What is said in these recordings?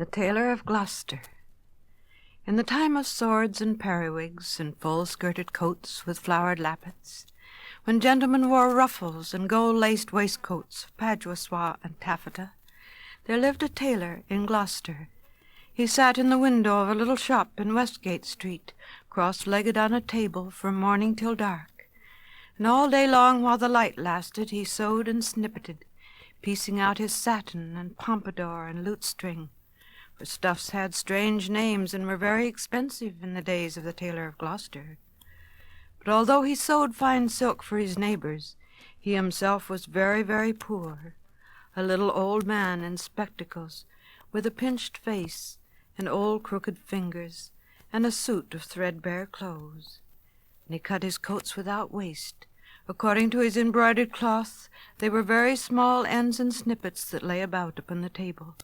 The Tailor of Gloucester. In the time of swords and periwigs and full-skirted coats with flowered lappets, when gentlemen wore ruffles and gold-laced waistcoats of paduasoy and taffeta, there lived a tailor in Gloucester. He sat in the window of a little shop in Westgate Street, cross-legged on a table from morning till dark, and all day long while the light lasted he sewed and snippeted, piecing out his satin and pompadour and lute-string, for stuffs had strange names and were very expensive in the days of the Tailor of Gloucester. But although he sewed fine silk for his neighbors, he himself was very, very poor, a little old man in spectacles, with a pinched face and old crooked fingers, and a suit of threadbare clothes. And he cut his coats without waste. According to his embroidered cloth, they were very small ends and snippets that lay about upon the table.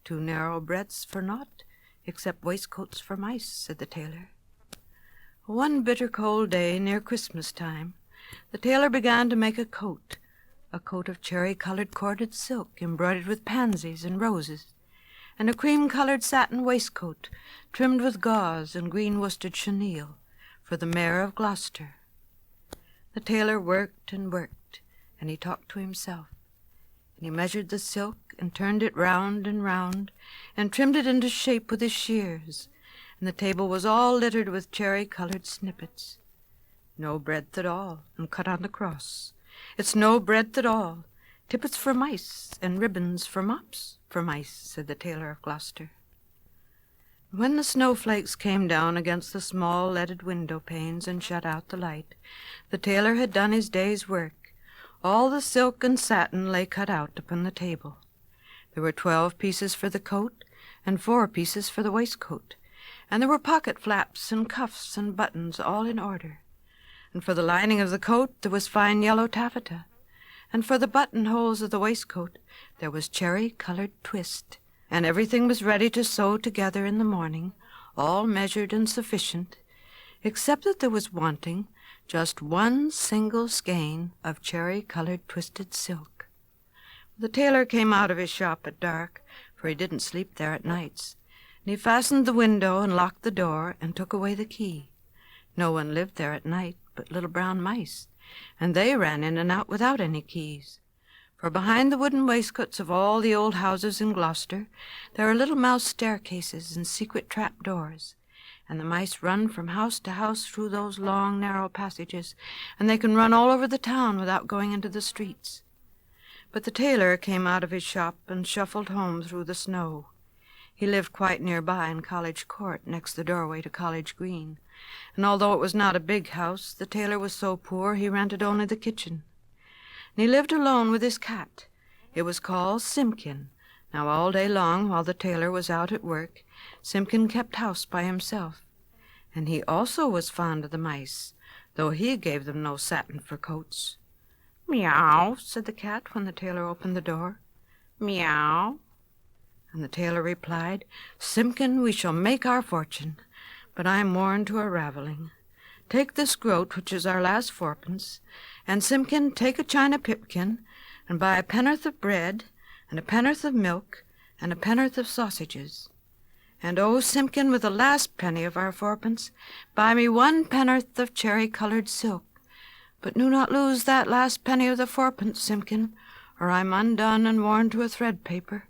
2 narrow breadths for naught, except waistcoats for mice, said the tailor. One bitter cold day near Christmas time, the tailor began to make a coat of cherry-colored corded silk embroidered with pansies and roses, and a cream-colored satin waistcoat trimmed with gauze and green worsted chenille for the Mayor of Gloucester. The tailor worked and worked, and he talked to himself, and he measured the silk and turned it round and round, and trimmed it into shape with his shears, and the table was all littered with cherry-colored snippets. No breadth at all, and cut on the cross. It's no breadth at all. Tippets for mice, and ribbons for mops for mice, said the Tailor of Gloucester. When the snowflakes came down against the small leaded window panes and shut out the light, the tailor had done his day's work. All the silk and satin lay cut out upon the table. There were 12 pieces for the coat, and 4 pieces for the waistcoat, and there were pocket flaps and cuffs and buttons all in order. And for the lining of the coat there was fine yellow taffeta, and for the buttonholes of the waistcoat there was cherry-colored twist, and everything was ready to sew together in the morning, all measured and sufficient, except that there was wanting just 1 single skein of cherry-colored twisted silk. The tailor came out of his shop at dark, for he didn't sleep there at nights, and he fastened the window and locked the door and took away the key. No one lived there at night but little brown mice, and they ran in and out without any keys. For behind the wooden waistcoats of all the old houses in Gloucester there are little mouse staircases and secret trap-doors, and the mice run from house to house through those long, narrow passages, and they can run all over the town without going into the streets. But the tailor came out of his shop and shuffled home through the snow. He lived quite nearby in College Court, next the doorway to College Green, and although it was not a big house, the tailor was so poor he rented only the kitchen. And he lived alone with his cat. It was called Simpkin. Now all day long, while the tailor was out at work, Simpkin kept house by himself. And he also was fond of the mice, though he gave them no satin for coats. "Meow," said the cat when the tailor opened the door. "Meow." And the tailor replied, "Simpkin, we shall make our fortune, but I'm worn to a ravelling. Take this groat, which is our last 4pence, and Simpkin, take a china pipkin, and buy a pen'orth of bread, and a pen'orth of milk, and a pen'orth of sausages. And oh, Simpkin, with the last penny of our 4pence, buy me 1 pen'orth of cherry-colored silk. But do not lose that last penny of the 4pence, Simpkin, or I'm undone and worn to a thread paper,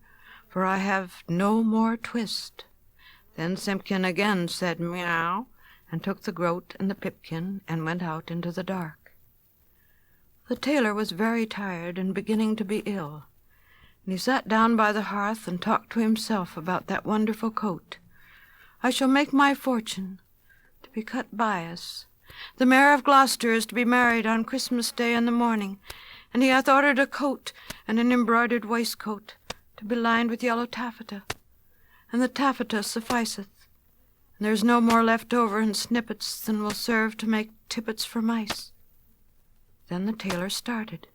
for I have no more twist." Then Simpkin again said meow, and took the groat and the pipkin, and went out into the dark. The tailor was very tired and beginning to be ill, and he sat down by the hearth and talked to himself about that wonderful coat. "I shall make my fortune, to be cut by us. The Mayor of Gloucester is to be married on Christmas Day in the morning, and he hath ordered a coat and an embroidered waistcoat to be lined with yellow taffeta, and the taffeta sufficeth, and there is no more left over in snippets than will serve to make tippets for mice." Then the tailor started,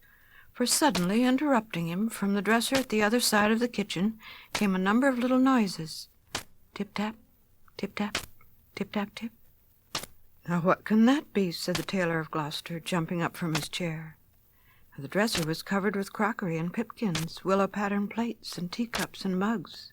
for suddenly interrupting him from the dresser at the other side of the kitchen came a number of little noises. Tip-tap, tip-tap, tip-tap-tip. "Now what can that be?" said the Tailor of Gloucester, jumping up from his chair. The dresser was covered with crockery and pipkins, willow-pattern plates, and teacups and mugs.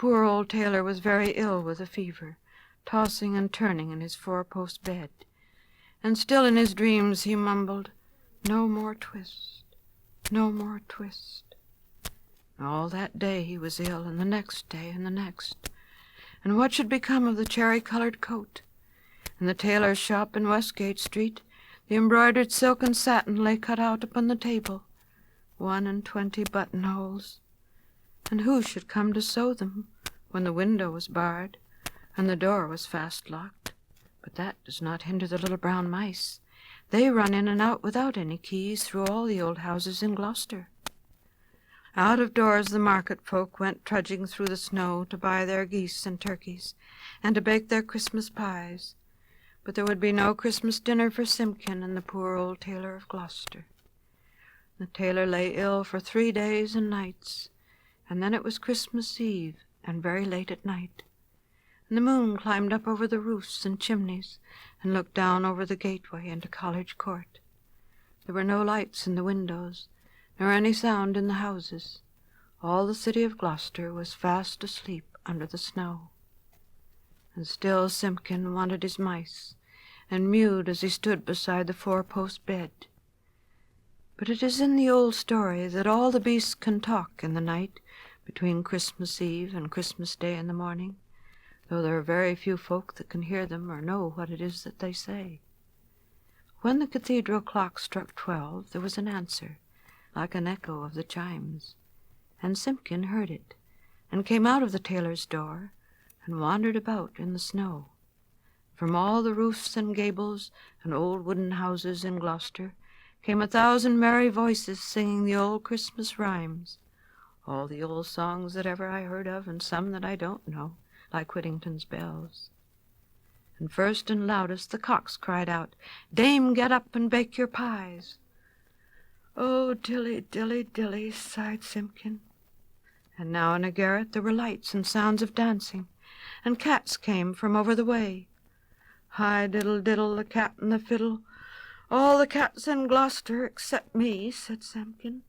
poor old tailor was very ill with a fever, tossing and turning in his four-post bed, and still in his dreams he mumbled, "No more twist, no more twist." All that day he was ill, and the next day, and the next. And what should become of the cherry-colored coat? In the tailor's shop in Westgate Street, the embroidered silk and satin lay cut out upon the table, 21 buttonholes. And who should come to sew them when the window was barred and the door was fast locked? But that does not hinder the little brown mice. They run in and out without any keys through all the old houses in Gloucester. Out of doors the market folk went trudging through the snow to buy their geese and turkeys and to bake their Christmas pies. But there would be no Christmas dinner for Simpkin and the poor old Tailor of Gloucester. The tailor lay ill for 3 days and nights, and then it was Christmas Eve and very late at night. And the moon climbed up over the roofs and chimneys and looked down over the gateway into College Court. There were no lights in the windows, nor any sound in the houses. All the city of Gloucester was fast asleep under the snow. And still Simpkin wanted his mice, and mewed as he stood beside the four-post bed. But it is in the old story that all the beasts can talk in the night between Christmas Eve and Christmas Day in the morning, though there are very few folk that can hear them or know what it is that they say. When the cathedral clock struck 12, there was an answer, like an echo of the chimes, and Simpkin heard it, and came out of the tailor's door, and wandered about in the snow. From all the roofs and gables and old wooden houses in Gloucester came 1,000 merry voices singing the old Christmas rhymes, all the old songs that ever I heard of, and some that I don't know, like Whittington's bells. And first and loudest the cocks cried out, "Dame, get up and bake your pies." "Oh, dilly, dilly, dilly," sighed Simpkin. And now in a garret there were lights and sounds of dancing, and cats came from over the way. "Hi, diddle, diddle, the cat and the fiddle, all the cats in Gloucester except me," said Simpkin.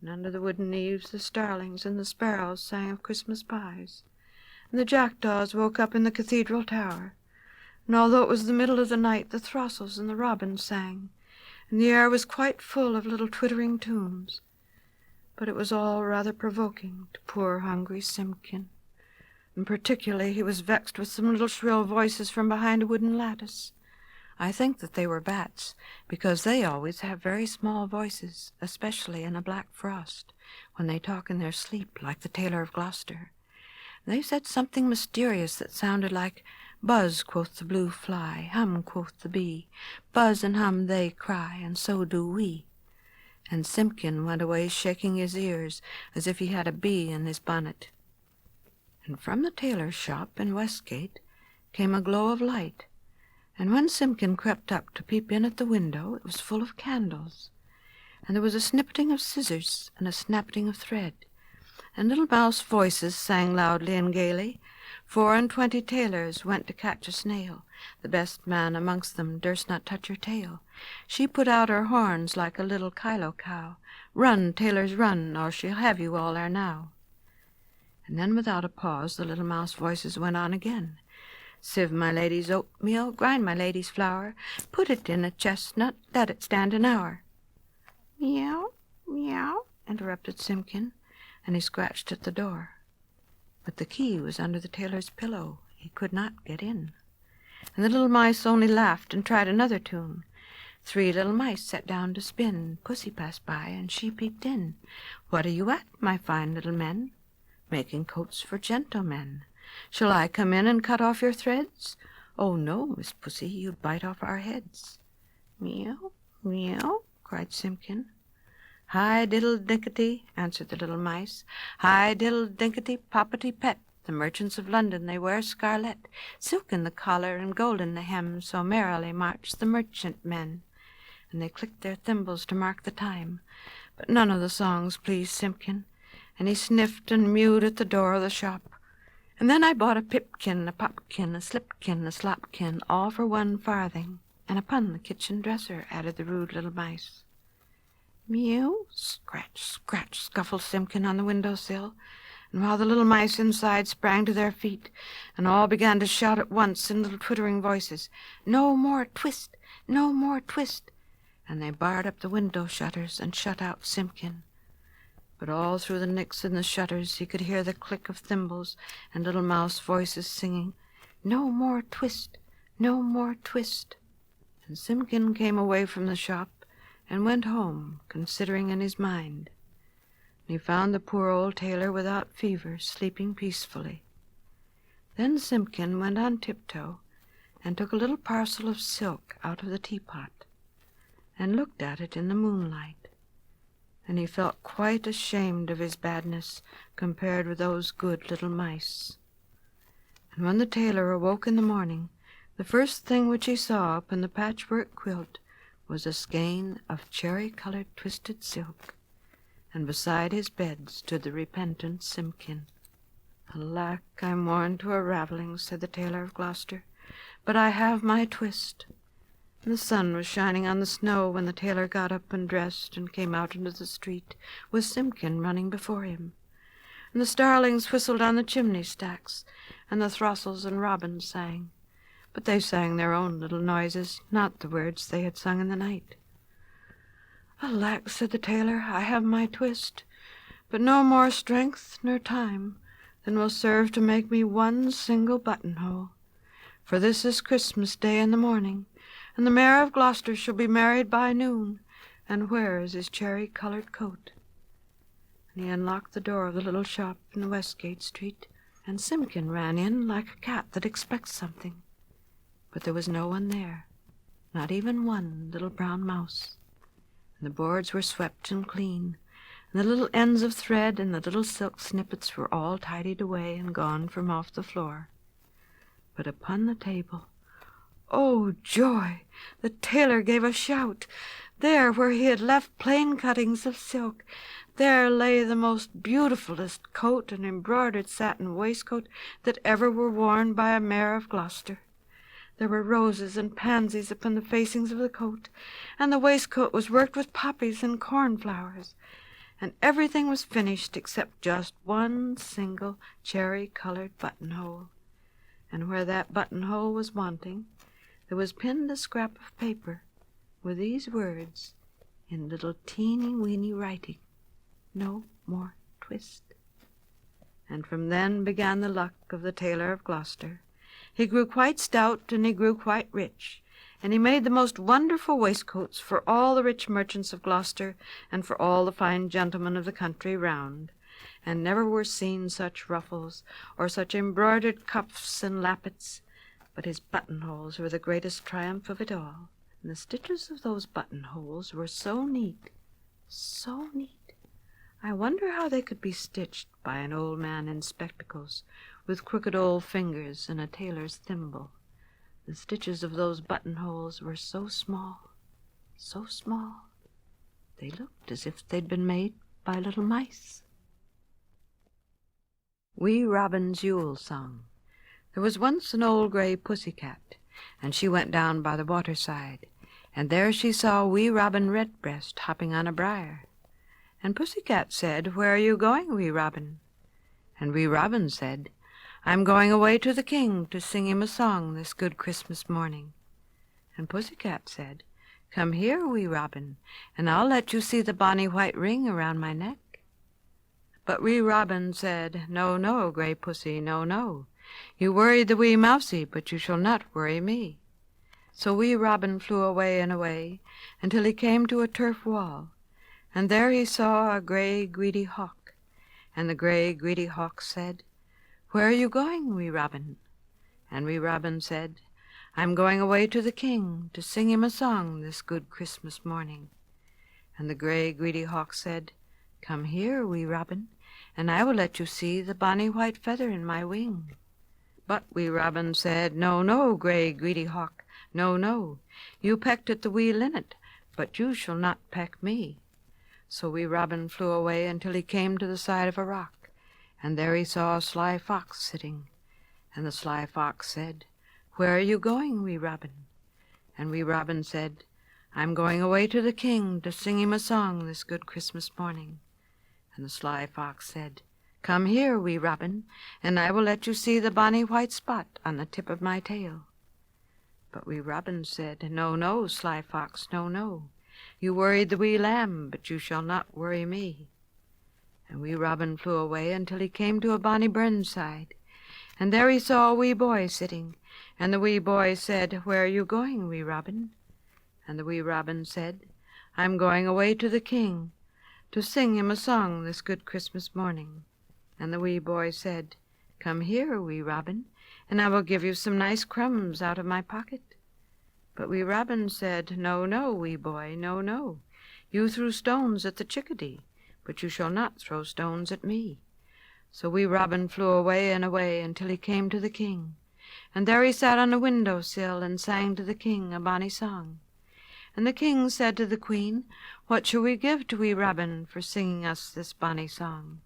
And under the wooden eaves the starlings and the sparrows sang of Christmas pies, and the jackdaws woke up in the cathedral tower, and although it was the middle of the night, the throstles and the robins sang, and the air was quite full of little twittering tunes. But it was all rather provoking to poor hungry Simpkin, and particularly he was vexed with some little shrill voices from behind a wooden lattice. I think that they were bats, because they always have very small voices, especially in a black frost, when they talk in their sleep, like the Tailor of Gloucester. They said something mysterious that sounded like, "Buzz, quoth the blue fly, hum, quoth the bee, buzz and hum they cry, and so do we." And Simpkin went away shaking his ears as if he had a bee in his bonnet. And from the tailor's shop in Westgate came a glow of light, and when Simpkin crept up to peep in at the window, it was full of candles, and there was a snippeting of scissors and a snapping of thread, and little mouse voices sang loudly and gaily. 24 tailors went to catch a snail. The best man amongst them durst not touch her tail. She put out her horns like a little Kylo cow. Run, tailors, run, or she'll have you all ere now. And then without a pause the little mouse voices went on again. Sieve my lady's oatmeal, grind my lady's flour, put it in a chestnut, let it stand an hour. Meow, meow, interrupted Simpkin, and he scratched at the door. But the key was under the tailor's pillow. He could not get in. And the little mice only laughed and tried another tune. 3 little mice sat down to spin. Pussy passed by, and she peeped in. "What are you at, my fine little men?" "Making coats for gentlemen." "Shall I come in and cut off your threads?" "Oh, no, Miss Pussy, you'd bite off our heads." "Meow, meow," cried Simpkin. "Hi, diddle dinkety," answered the little mice. "Hi, diddle dinkety, poppety pet. The merchants of London, they wear scarlet, silk in the collar and gold in the hem, so merrily march the merchant men." And they clicked their thimbles to mark the time. But none of the songs pleased Simpkin, and he sniffed and mewed at the door of the shop. "And then I bought a pipkin, a popkin, a slipkin, a slopkin, all for 1 farthing, and upon the kitchen dresser," added the rude little mice. "Mew, scratch, scratch," scuffled Simpkin on the window-sill, and while the little mice inside sprang to their feet, and all began to shout at once in little twittering voices, "No more twist, no more twist," and they barred up the window shutters and shut out Simpkin. But all through the nicks in the shutters he could hear the click of thimbles and little mouse voices singing, "No more twist, no more twist." And Simpkin came away from the shop and went home, considering in his mind. And he found the poor old tailor without fever, sleeping peacefully. Then Simpkin went on tiptoe and took a little parcel of silk out of the teapot and looked at it in the moonlight. And he felt quite ashamed of his badness compared with those good little mice. And when the tailor awoke in the morning, the first thing which he saw up in the patchwork quilt was a skein of cherry-colored twisted silk, and beside his bed stood the repentant Simpkin. "Alack, I'm worn to a ravelling," said the Tailor of Gloucester, "but I have my twist." And the sun was shining on the snow when the tailor got up and dressed and came out into the street, with Simpkin running before him. And the starlings whistled on the chimney-stacks, and the throstles and robins sang. But they sang their own little noises, not the words they had sung in the night. "Alack," said the tailor, "I have my twist, but no more strength nor time than will serve to make me one single buttonhole. For this is Christmas Day in the morning, and the Mayor of Gloucester shall be married by noon, and where is his cherry-coloured coat?" And he unlocked the door of the little shop in Westgate Street, and Simpkin ran in like a cat that expects something. But there was no one there, not even one little brown mouse. And the boards were swept and clean, and the little ends of thread and the little silk snippets were all tidied away and gone from off the floor. But upon the table, oh joy! The tailor gave a shout. There, where he had left plain cuttings of silk, there lay the most beautifulest coat and embroidered satin waistcoat that ever were worn by a mayor of Gloucester. There were roses and pansies upon the facings of the coat, and the waistcoat was worked with poppies and cornflowers, and everything was finished except just one single cherry-coloured buttonhole. And where that buttonhole was wanting, there was pinned a scrap of paper with these words in little teeny-weeny writing: "No more twist." And from then began the luck of the Tailor of Gloucester. He grew quite stout, and he grew quite rich, and he made the most wonderful waistcoats for all the rich merchants of Gloucester and for all the fine gentlemen of the country round. And never were seen such ruffles or such embroidered cuffs and lappets, but his buttonholes were the greatest triumph of it all. And the stitches of those buttonholes were so neat, so neat. I wonder how they could be stitched by an old man in spectacles, with crooked old fingers and a tailor's thimble. The stitches of those buttonholes were so small, they looked as if they'd been made by little mice. Wee Robin's Yule Song. There was once an old gray pussy-cat, and she went down by the waterside, and there she saw wee Robin Redbreast hopping on a briar. And Pussy-cat said, "Where are you going, wee Robin?" And wee Robin said, "I'm going away to the king to sing him a song this good Christmas morning." And Pussy-cat said, "Come here, wee Robin, and I'll let you see the bonny white ring around my neck." But wee Robin said, "No, no, gray pussy, no, no. You worried the wee mousie, but you shall not worry me." So wee Robin flew away and away until he came to a turf wall, and there he saw a gray, greedy hawk. And the gray, greedy hawk said, "Where are you going, wee Robin?" And wee Robin said, "I'm going away to the king to sing him a song this good Christmas morning." And the gray, greedy hawk said, "Come here, wee Robin, and I will let you see the bonny white feather in my wing." But wee Robin said, "No, no, gray, greedy hawk, no, no. You pecked at the wee linnet, but you shall not peck me." So wee Robin flew away until he came to the side of a rock, and there he saw a sly fox sitting. And the sly fox said, "Where are you going, wee Robin?" And wee Robin said, "I'm going away to the king to sing him a song this good Christmas morning." And the sly fox said, "Come here, wee Robin, and I will let you see the bonny white spot on the tip of my tail." But wee Robin said, "No, no, sly fox, no, no. You worried the wee lamb, but you shall not worry me." And wee Robin flew away until he came to a bonny burnside, and there he saw a wee boy sitting, and the wee boy said, "Where are you going, wee Robin?" And the wee Robin said, "I'm going away to the king to sing him a song this good Christmas morning." And the wee boy said, "Come here, wee Robin, and I will give you some nice crumbs out of my pocket." But wee Robin said, "No, no, wee boy, no, no. You threw stones at the chickadee, but you shall not throw stones at me." So wee Robin flew away and away until he came to the king, and there he sat on a window-sill and sang to the king a bonny song. And the king said to the queen, "What shall we give to wee Robin for singing us this bonny song?"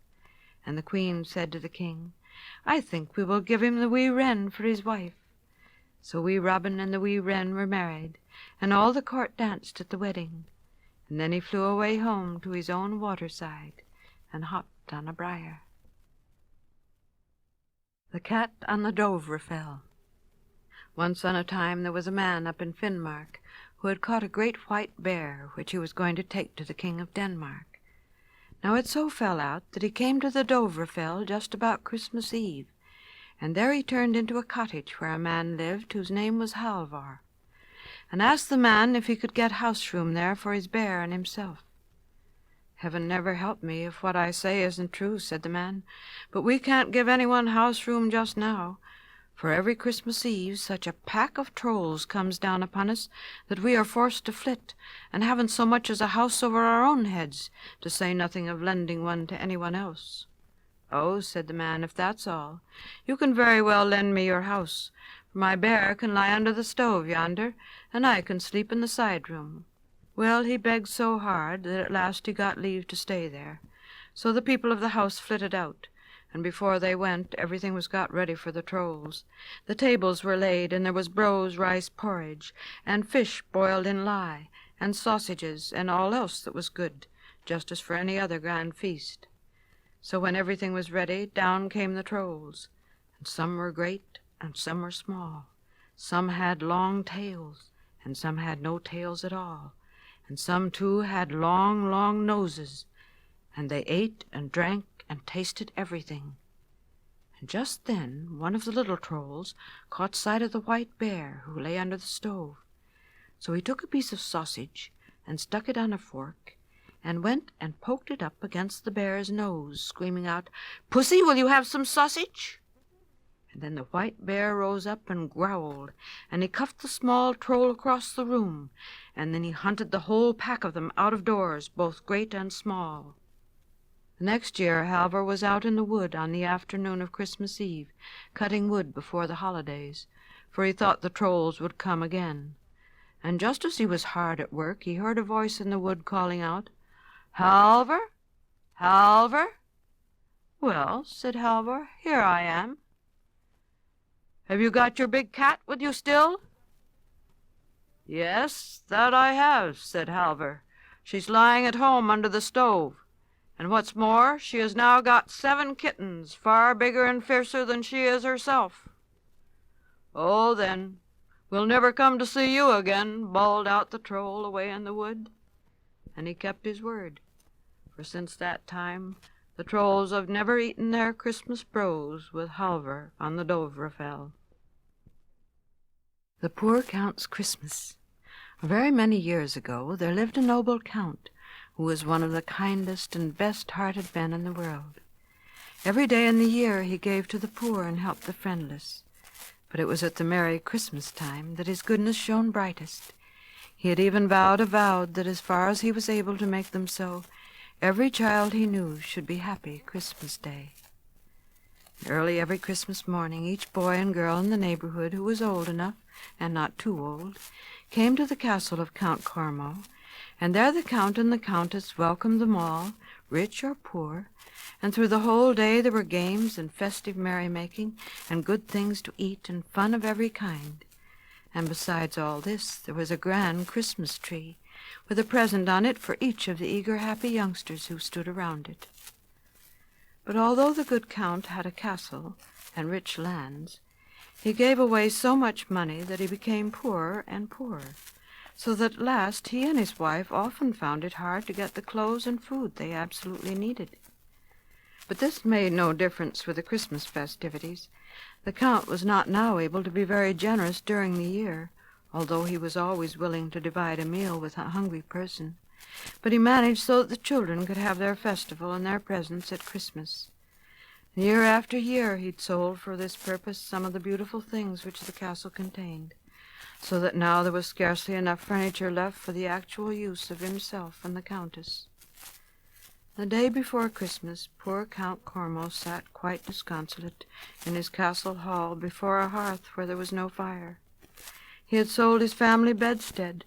And the queen said to the king, "I think we will give him the wee wren for his wife." So wee Robin and the wee wren were married, and all the court danced at the wedding. And then he flew away home to his own waterside and hopped on a briar. The Cat on the Dovrefell. Once on a time there was a man up in Finnmark who who had caught a great white bear, which he was going to take to the King of Denmark. Now it so fell out that he came to the Dovrefell just about Christmas Eve, and there he turned into a cottage where a man lived whose name was Halvor, and asked the man if he could get house room there for his bear and himself. "Heaven never help me if what I say isn't true," said the man, "but we can't give anyone house room just now, for every Christmas Eve such a pack of trolls comes down upon us that we are forced to flit, and haven't so much as a house over our own heads, to say nothing of lending one to anyone else." "Oh," said the man, "if that's all, you can very well lend me your house, for my bear can lie under the stove yonder, and I can sleep in the side room." Well, he begged so hard that at last he got leave to stay there. So the people of the house flitted out, and before they went everything was got ready for the trolls. The tables were laid, and there was brose rice porridge, and fish boiled in lye, and sausages, and all else that was good, just as for any other grand feast. So when everything was ready, down came the trolls, and some were great, and some were small. Some had long tails, and some had no tails at all, and some, too, had long, long noses, and they ate and drank and tasted everything. And just then one of the little trolls caught sight of the white bear who lay under the stove. So he took a piece of sausage and stuck it on a fork, and went and poked it up against the bear's nose, screaming out, "Pussy, will you have some sausage?" And then the white bear rose up and growled, and he cuffed the small troll across the room, and then he hunted the whole pack of them out of doors, both great and small. The next year Halvor was out in the wood on the afternoon of Christmas Eve, cutting wood before the holidays, for he thought the trolls would come again. And just as he was hard at work, he heard a voice in the wood calling out, "Halvor, Halvor." "Well," said Halvor, "here I am." "Have you got your big cat with you still?" "Yes, that I have," said Halvor. "She's lying at home under the stove. And what's more, she has now got 7 kittens, far bigger and fiercer than she is herself." "Oh, then, we'll never come to see you again," bawled out the troll away in the wood. And he kept his word, for since that time the trolls have never eaten their Christmas brose with Halvor on the Dovrefell. The Poor Count's Christmas. Very many years ago there lived a noble count who was one of the kindest and best-hearted men in the world. Every day in the year he gave to the poor and helped the friendless. But it was at the merry Christmas time that his goodness shone brightest. He had even vowed that as far as he was able to make them so, every child he knew should be happy Christmas Day. Early every Christmas morning, each boy and girl in the neighborhood who was old enough, and not too old, came to the castle of Count Cormo, and there the Count and the Countess welcomed them all, rich or poor, and through the whole day there were games and festive merrymaking, and good things to eat, and fun of every kind. And besides all this, there was a grand Christmas tree, with a present on it for each of the eager, happy youngsters who stood around it. But although the good Count had a castle and rich lands, he gave away so much money that he became poorer and poorer, so that at last he and his wife often found it hard to get the clothes and food they absolutely needed. But this made no difference with the Christmas festivities. The Count was not now able to be very generous during the year, although he was always willing to divide a meal with a hungry person. But he managed so that the children could have their festival and their presents at Christmas. Year after year he'd sold for this purpose some of the beautiful things which the castle contained, so that now there was scarcely enough furniture left for the actual use of himself and the Countess. The day before Christmas, poor Count Cormo sat quite disconsolate in his castle hall before a hearth where there was no fire. He had sold his family bedstead,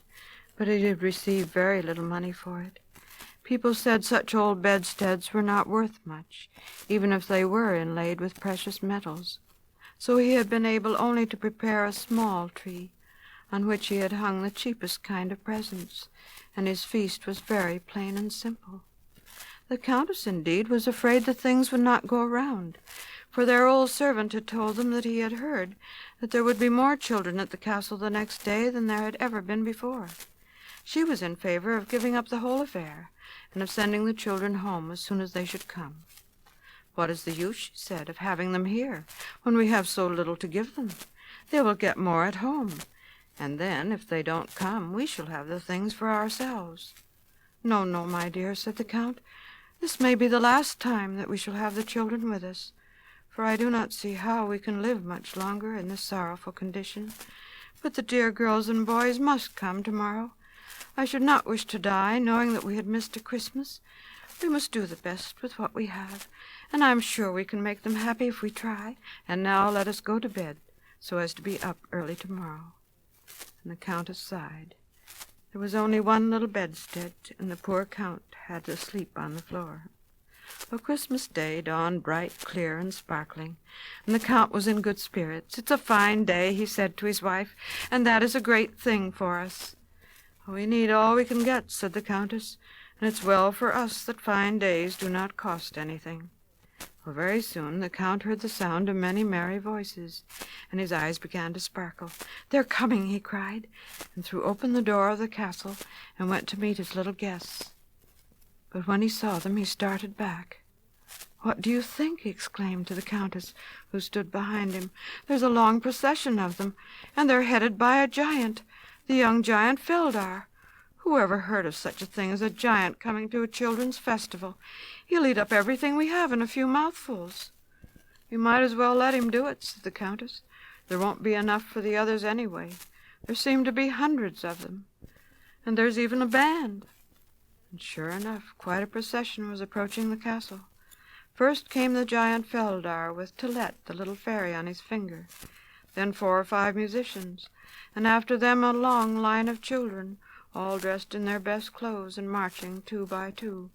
but he had received very little money for it. People said such old bedsteads were not worth much, even if they were inlaid with precious metals. So he had been able only to prepare a small tree, on which he had hung the cheapest kind of presents, and his feast was very plain and simple. The Countess, indeed, was afraid that things would not go round, for their old servant had told them that he had heard that there would be more children at the castle the next day than there had ever been before. She was in favor of giving up the whole affair, and of sending the children home as soon as they should come. "What is the use," she said, "of having them here, when we have so little to give them? They will get more at home, and then, if they don't come, we shall have the things for ourselves." "No, no, my dear," said the Count. "This may be the last time that we shall have the children with us, for I do not see how we can live much longer in this sorrowful condition. But the dear girls and boys must come tomorrow. I should not wish to die, knowing that we had missed a Christmas. We must do the best with what we have, and I am sure we can make them happy if we try. And now let us go to bed, so as to be up early tomorrow." And the Countess sighed. There was only one little bedstead, and the poor Count had to sleep on the floor. But Christmas Day dawned bright, clear, and sparkling, and the Count was in good spirits. "It's a fine day," he said to his wife, "and that is a great thing for us." "We need all we can get," said the Countess, "and it's well for us that fine days do not cost anything." Well, very soon the Count heard the sound of many merry voices, and his eyes began to sparkle. "They're coming," he cried, and threw open the door of the castle and went to meet his little guests. But when he saw them, he started back. "What do you think?" he exclaimed to the Countess, who stood behind him. "There's a long procession of them, and they're headed by a giant, the young giant Feldar. Who ever heard of such a thing as a giant coming to a children's festival? He'll eat up everything we have in a few mouthfuls." "You might as well let him do it," said the Countess. "There won't be enough for the others anyway. There seem to be hundreds of them, and there's even a band." And sure enough, quite a procession was approaching the castle. First came the giant Feldar, with Tylette, the little fairy, on his finger. Then 4 or 5 musicians, and after them a long line of children, all dressed in their best clothes and marching 2 by 2.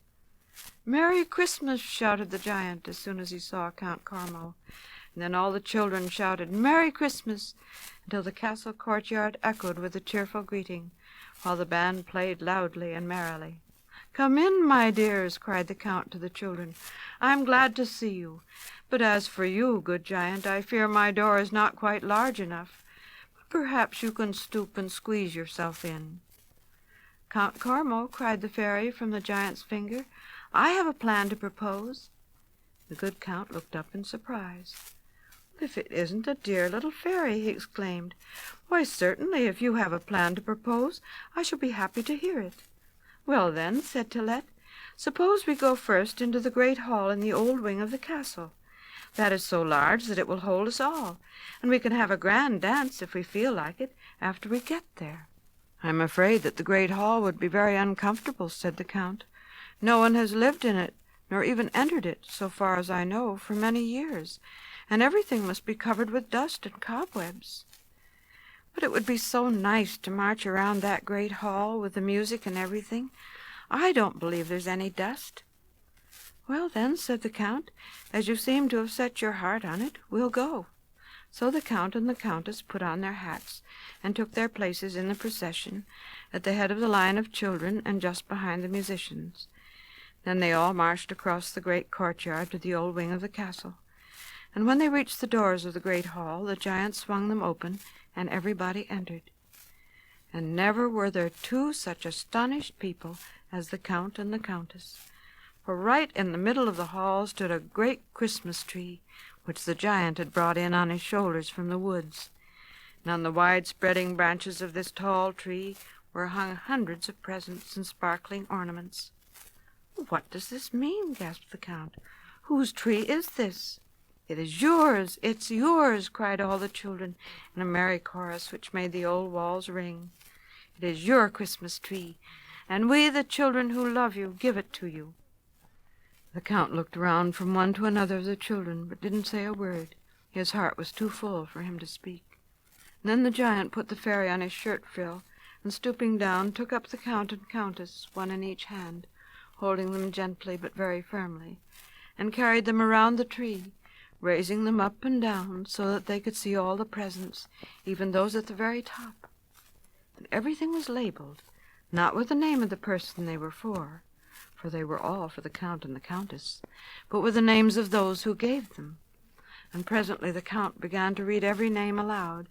"Merry Christmas!" shouted the giant as soon as he saw Count Carmo. And then all the children shouted "Merry Christmas!" until the castle courtyard echoed with a cheerful greeting, while the band played loudly and merrily. "Come in, my dears," cried the Count to the children. "I'm glad to see you. But as for you, good giant, I fear my door is not quite large enough. But perhaps you can stoop and squeeze yourself in." "Count Carmo," cried the fairy from the giant's finger, "I have a plan to propose." The good Count looked up in surprise. "If it isn't a dear little fairy!" he exclaimed. "Why, certainly, if you have a plan to propose, I shall be happy to hear it." "Well, then," said Tylette, "suppose we go first into the great hall in the old wing of the castle. That is so large that it will hold us all, and we can have a grand dance, if we feel like it, after we get there." "I'm afraid that the great hall would be very uncomfortable," said the Count. "No one has lived in it, nor even entered it, so far as I know, for many years, and everything must be covered with dust and cobwebs." "But it would be so nice to march around that great hall with the music and everything. I don't believe there's any dust." "Well, then," said the Count, "as you seem to have set your heart on it, we'll go." So the Count and the Countess put on their hats and took their places in the procession, at the head of the line of children and just behind the musicians. Then they all marched across the great courtyard to the old wing of the castle. And when they reached the doors of the great hall, the giant swung them open, and everybody entered. And never were there 2 such astonished people as the Count and the Countess. For right in the middle of the hall stood a great Christmas tree, which the giant had brought in on his shoulders from the woods. And on the wide-spreading branches of this tall tree were hung hundreds of presents and sparkling ornaments. "What does this mean?" gasped the Count. "Whose tree is this?" "It is yours! It's yours!" cried all the children in a merry chorus which made the old walls ring. "It is your Christmas tree, and we, the children who love you, give it to you." The Count looked around from one to another of the children, but didn't say a word. His heart was too full for him to speak. And then the giant put the fairy on his shirt frill, and stooping down, took up the Count and Countess, one in each hand, holding them gently but very firmly, and carried them around the tree, raising them up and down so that they could see all the presents, even those at the very top. And everything was labeled, not with the name of the person they were for they were all for the Count and the Countess, but with the names of those who gave them. And presently the Count began to read every name aloud,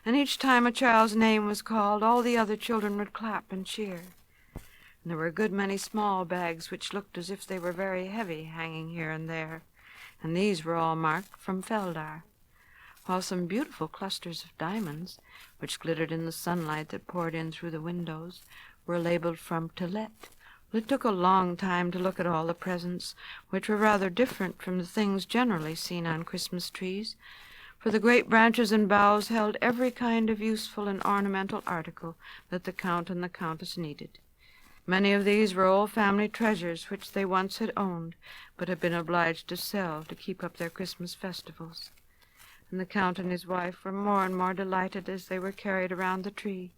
and each time a child's name was called, all the other children would clap and cheer. And there were a good many small bags which looked as if they were very heavy hanging here and there, and these were all marked from Feldar, while some beautiful clusters of diamonds, which glittered in the sunlight that poured in through the windows, were labeled from To Let. Well, it took a long time to look at all the presents, which were rather different from the things generally seen on Christmas trees, for the great branches and boughs held every kind of useful and ornamental article that the Count and the Countess needed. Many of these were old family treasures which they once had owned, but had been obliged to sell to keep up their Christmas festivals. And the Count and his wife were more and more delighted as they were carried around the tree.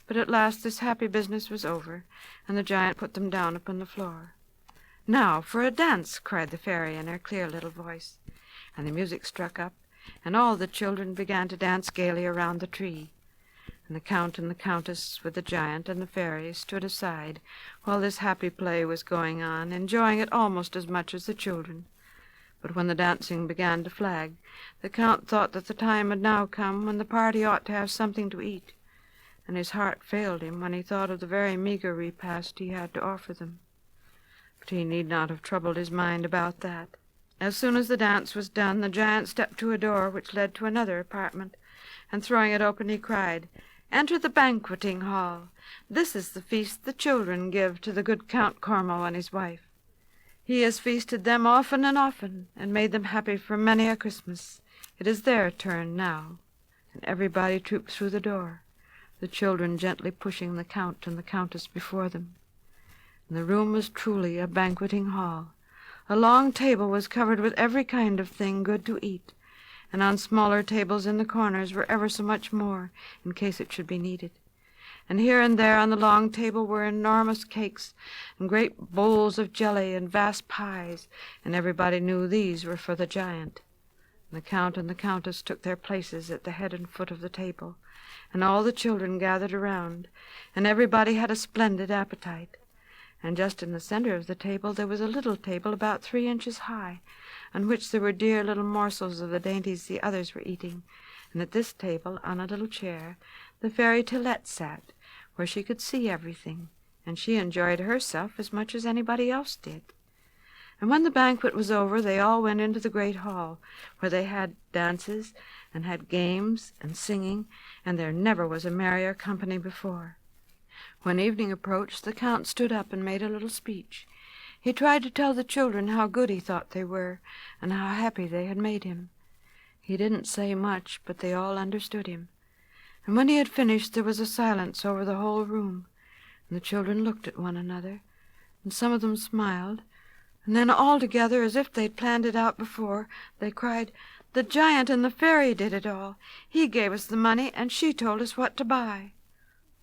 But at last this happy business was over, and the giant put them down upon the floor. "Now for a dance!" cried the fairy in her clear little voice. And the music struck up, and all the children began to dance gaily around the tree. And the Count and the Countess, with the giant and the fairy, stood aside while this happy play was going on, enjoying it almost as much as the children. But when the dancing began to flag, the Count thought that the time had now come when the party ought to have something to eat, and his heart failed him when he thought of the very meagre repast he had to offer them. But he need not have troubled his mind about that. As soon as the dance was done, the giant stepped to a door which led to another apartment, and throwing it open he cried, "Enter the banqueting hall. This is the feast the children give to the good Count Cormo and his wife. He has feasted them often and often, and made them happy for many a Christmas. It is their turn now." And everybody trooped through the door, the children gently pushing the Count and the Countess before them. And the room was truly a banqueting hall. A long table was covered with every kind of thing good to eat, and on smaller tables in the corners were ever so much more, in case it should be needed. And here and there on the long table were enormous cakes, and great bowls of jelly, and vast pies, and everybody knew these were for the giant. And the Count and the Countess took their places at the head and foot of the table, and all the children gathered around, and everybody had a splendid appetite. And just in the center of the table there was a little table about 3 inches high, on which there were dear little morsels of the dainties the others were eating. And at this table, on a little chair, the fairy Tilette sat, where she could see everything, and she enjoyed herself as much as anybody else did. And when the banquet was over, they all went into the great hall, where they had dances, and had games, and singing, and there never was a merrier company before. When evening approached, the Count stood up and made a little speech. He tried to tell the children how good he thought they were, and how happy they had made him. He didn't say much, but they all understood him. And when he had finished, there was a silence over the whole room, and the children looked at one another, and some of them smiled, and then all together, as if they'd planned it out before, they cried, "The giant and the fairy did it all. He gave us the money, and she told us what to buy."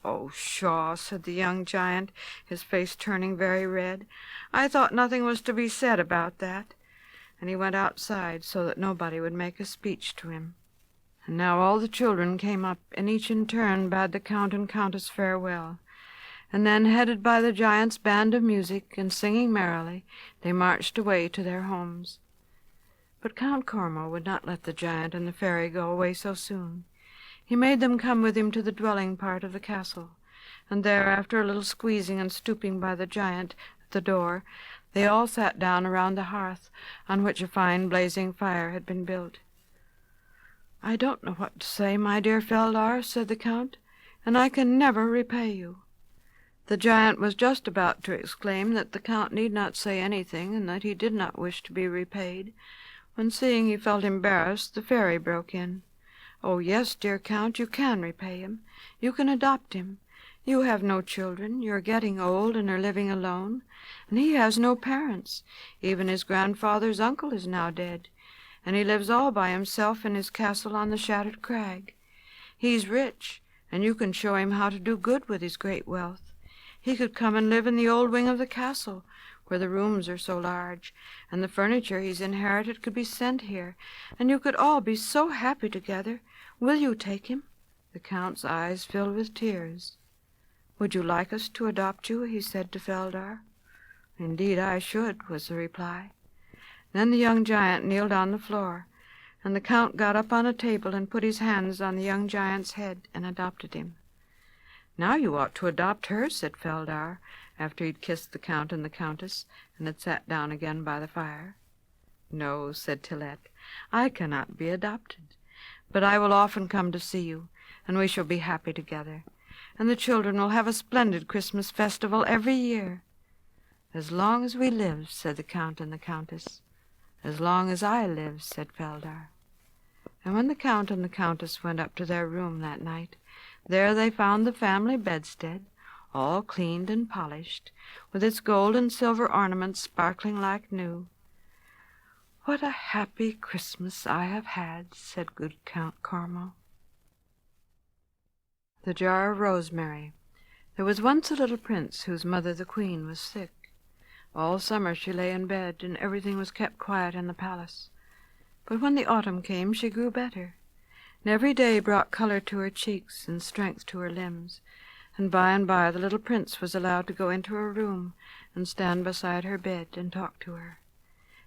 "Oh, pshaw," said the young giant, his face turning very red. "I thought nothing was to be said about that." And he went outside so that nobody would make a speech to him. And now all the children came up, and each in turn bade the Count and Countess farewell. And then, headed by the giant's band of music, and singing merrily, they marched away to their homes. But Count Cormo would not let the giant and the fairy go away so soon. He made them come with him to the dwelling part of the castle, and there, after a little squeezing and stooping by the giant at the door, they all sat down around the hearth, on which a fine blazing fire had been built. "I don't know what to say, my dear Feldar," said the Count, "and I can never repay you." The giant was just about to exclaim that the Count need not say anything, and that he did not wish to be repaid, when, seeing he felt embarrassed, the fairy broke in. "Oh, yes, dear Count, you can repay him. You can adopt him. You have no children, you are getting old and are living alone, and he has no parents. Even his grandfather's uncle is now dead, and he lives all by himself in his castle on the Shattered Crag. He's rich, and you can show him how to do good with his great wealth. He could come and live in the old wing of the castle, where the rooms are so large, and the furniture he's inherited could be sent here, and you could all be so happy together. Will you take him?" The Count's eyes filled with tears. "Would you like us to adopt you?" he said to Feldar. "Indeed I should," was the reply. Then the young giant kneeled on the floor, and the Count got up on a table and put his hands on the young giant's head and adopted him. "Now you ought to adopt her," said Feldar, after he'd kissed the Count and the Countess, and had sat down again by the fire. "No," said Tylette, "I cannot be adopted, but I will often come to see you, and we shall be happy together, and the children will have a splendid Christmas festival every year." "As long as we live," said the Count and the Countess. "As long as I live," said Feldar. And when the Count and the Countess went up to their room that night, there they found the family bedstead, all cleaned and polished, with its gold and silver ornaments sparkling like new. "What a happy Christmas I have had," said good Count Cormo. The Jar of Rosemary. There was once a little prince whose mother, the queen, was sick. All summer she lay in bed, and everything was kept quiet in the palace. But when the autumn came, she grew better, and every day brought color to her cheeks and strength to her limbs, and by the little prince was allowed to go into her room and stand beside her bed and talk to her.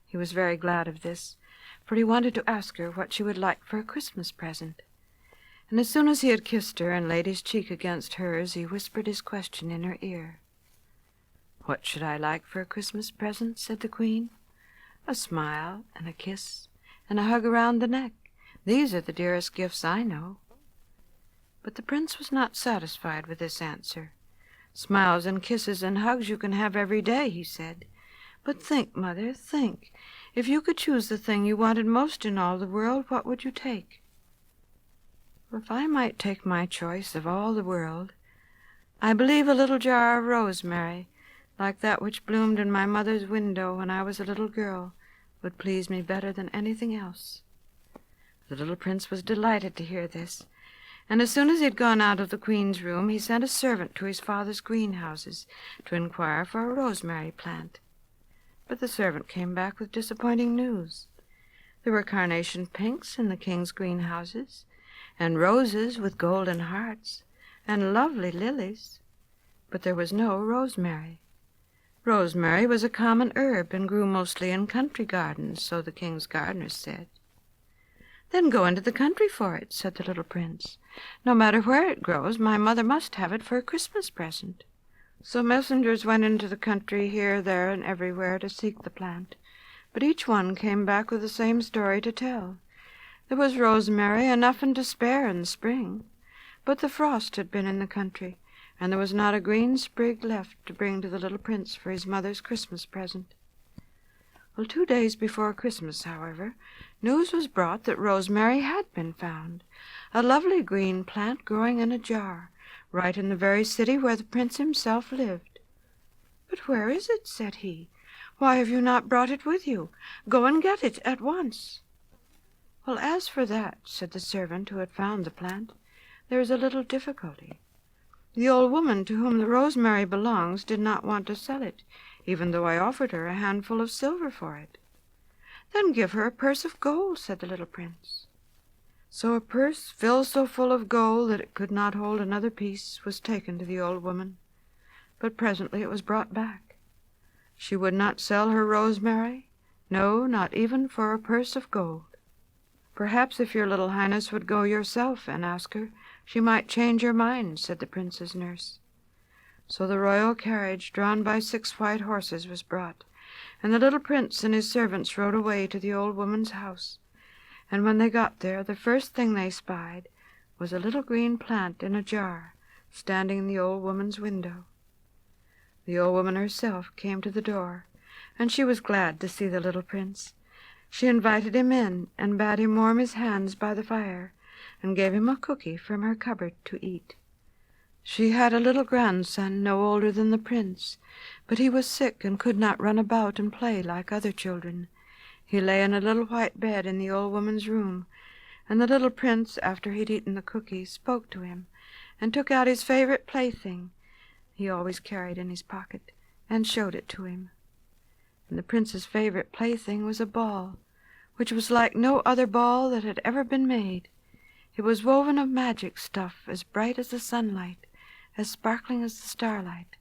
He was very glad of this, for he wanted to ask her what she would like for a Christmas present. And as soon as he had kissed her and laid his cheek against hers, he whispered his question in her ear. "What should I like for a Christmas present?" said the queen. "A smile and a kiss and a hug around the neck. These are the dearest gifts I know." But the prince was not satisfied with this answer. "Smiles and kisses and hugs you can have every day," he said. "But think, mother, think. If you could choose the thing you wanted most in all the world, what would you take?" "If I might take my choice of all the world, I believe a little jar of rosemary, like that which bloomed in my mother's window when I was a little girl, would please me better than anything else." The little prince was delighted to hear this, and as soon as he had gone out of the queen's room, he sent a servant to his father's greenhouses to inquire for a rosemary plant. But the servant came back with disappointing news. There were carnation pinks in the king's greenhouses, and roses with golden hearts, and lovely lilies, but there was no rosemary. Rosemary was a common herb and grew mostly in country gardens, so the king's gardeners said. "Then go into the country for it," said the little prince. "No matter where it grows, my mother must have it for a Christmas present." So messengers went into the country here, there, and everywhere to seek the plant, but each one came back with the same story to tell. There was rosemary enough and to spare in the spring, but the frost had been in the country, and there was not a green sprig left to bring to the little prince for his mother's Christmas present. Well, 2 days before Christmas, however, news was brought that rosemary had been found, a lovely green plant growing in a jar, right in the very city where the prince himself lived. "But where is it?" said he. "Why have you not brought it with you? Go and get it at once." "Well, as for that," said the servant who had found the plant, "there is a little difficulty. The old woman to whom the rosemary belongs did not want to sell it, even though I offered her a handful of silver for it." "Then give her a purse of gold," said the little prince. So a purse filled so full of gold that it could not hold another piece was taken to the old woman, but presently it was brought back. She would not sell her rosemary, no, not even for a purse of gold. "Perhaps if your little highness would go yourself and ask her, she might change her mind," said the prince's nurse. So the royal carriage, drawn by 6 white horses, was brought, and the little prince and his servants rode away to the old woman's house. And when they got there, the first thing they spied was a little green plant in a jar, standing in the old woman's window. The old woman herself came to the door, and she was glad to see the little prince. She invited him in, and bade him warm his hands by the fire, and gave him a cookie from her cupboard to eat. She had a little grandson no older than the prince, but he was sick and could not run about and play like other children. He lay in a little white bed in the old woman's room, and the little prince, after he'd eaten the cookie, spoke to him, and took out his favorite plaything he always carried in his pocket, and showed it to him. And the prince's favorite plaything was a ball, which was like no other ball that had ever been made. It was woven of magic stuff, as bright as the sunlight, as sparkling as the starlight,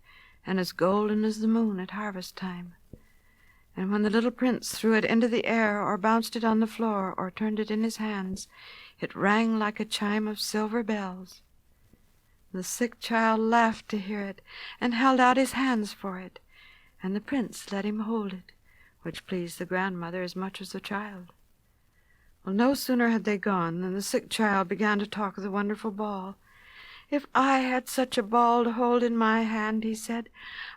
and as golden as the moon at harvest time. And when the little prince threw it into the air, or bounced it on the floor, or turned it in his hands, it rang like a chime of silver bells. The sick child laughed to hear it, and held out his hands for it, and the prince let him hold it, which pleased the grandmother as much as the child. Well, no sooner had they gone than the sick child began to talk of the wonderful ball. "If I had such a ball to hold in my hand," he said,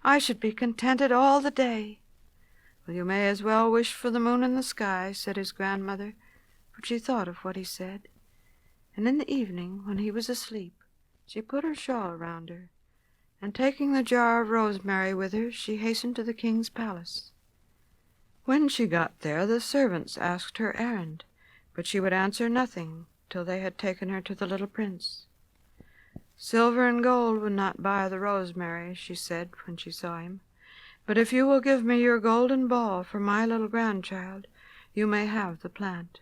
"I should be contented all the day." "Well, you may as well wish for the moon in the sky," said his grandmother, but she thought of what he said. And in the evening, when he was asleep, she put her shawl around her, and taking the jar of rosemary with her, she hastened to the king's palace. When she got there, the servants asked her errand, but she would answer nothing till they had taken her to the little prince. "Silver and gold would not buy the rosemary," she said when she saw him, "but if you will give me your golden ball for my little grandchild, you may have the plant."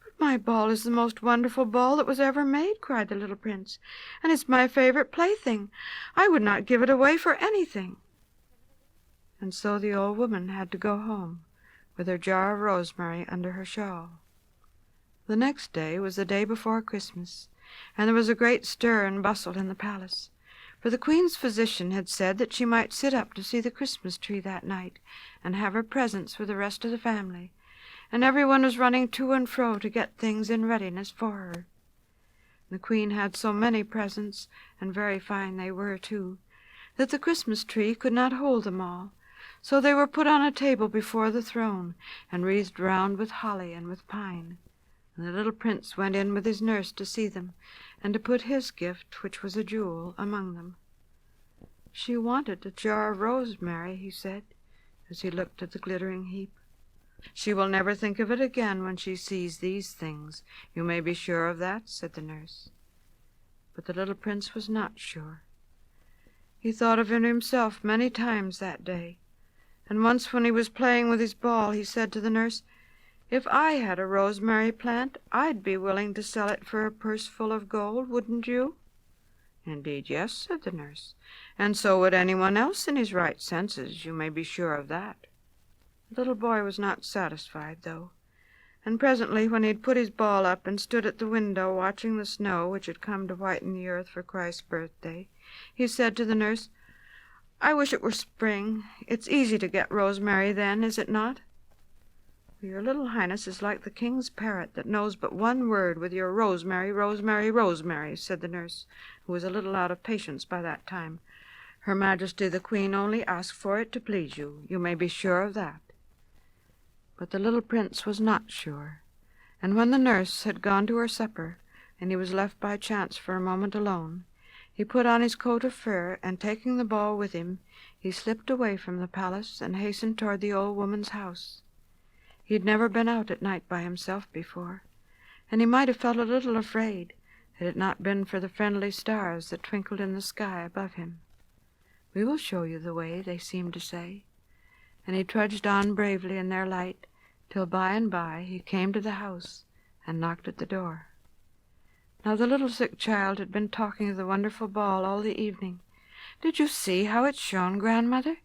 "But my ball is the most wonderful ball that was ever made," cried the little prince, "and it's my favorite plaything. I would not give it away for anything." And so the old woman had to go home with her jar of rosemary under her shawl. The next day was the day before Christmas, and there was a great stir and bustle in the palace, for the queen's physician had said that she might sit up to see the Christmas tree that night and have her presents for the rest of the family, and everyone was running to and fro to get things in readiness for her. The queen had so many presents, and very fine they were too, that the Christmas tree could not hold them all, so they were put on a table before the throne and wreathed round with holly and with pine. And the little prince went in with his nurse to see them, and to put his gift, which was a jewel, among them. "She wanted a jar of rosemary," he said, as he looked at the glittering heap. "She will never think of it again when she sees these things. You may be sure of that," said the nurse. But the little prince was not sure. He thought of it himself many times that day, and once when he was playing with his ball, he said to the nurse, "If I had a rosemary plant, I'd be willing to sell it for a purse full of gold, wouldn't you?" "Indeed, yes," said the nurse, "and so would anyone else in his right senses, you may be sure of that." The little boy was not satisfied, though, and presently, when he had put his ball up and stood at the window watching the snow which had come to whiten the earth for Christ's birthday, he said to the nurse, "I wish it were spring. It's easy to get rosemary then, is it not?" "Your little highness is like the king's parrot that knows but one word with your rosemary, rosemary, rosemary," said the nurse, who was a little out of patience by that time. "Her Majesty the Queen only asked for it to please you. You may be sure of that." But the little prince was not sure, and when the nurse had gone to her supper, and he was left by chance for a moment alone, he put on his coat of fur, and taking the ball with him, he slipped away from the palace and hastened toward the old woman's house. He had never been out at night by himself before, and he might have felt a little afraid had it not been for the friendly stars that twinkled in the sky above him. "We will show you the way," they seemed to say, and he trudged on bravely in their light till by and by he came to the house and knocked at the door. Now the little sick child had been talking of the wonderful ball all the evening. "Did you see how it shone, grandmother?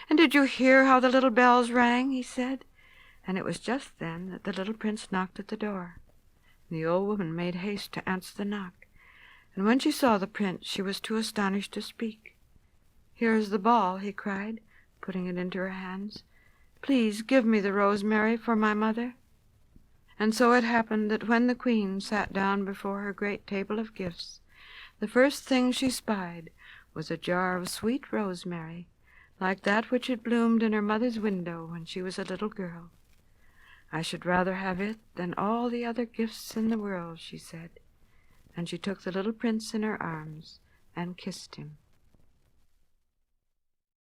And did you hear how the little bells rang?" he said. And it was just then that the little prince knocked at the door. The old woman made haste to answer the knock, and when she saw the prince, she was too astonished to speak. "Here is the ball," he cried, putting it into her hands. "Please give me the rosemary for my mother." And so it happened that when the queen sat down before her great table of gifts, the first thing she spied was a jar of sweet rosemary, like that which had bloomed in her mother's window when she was a little girl. "I should rather have it than all the other gifts in the world," she said, and she took the little prince in her arms and kissed him.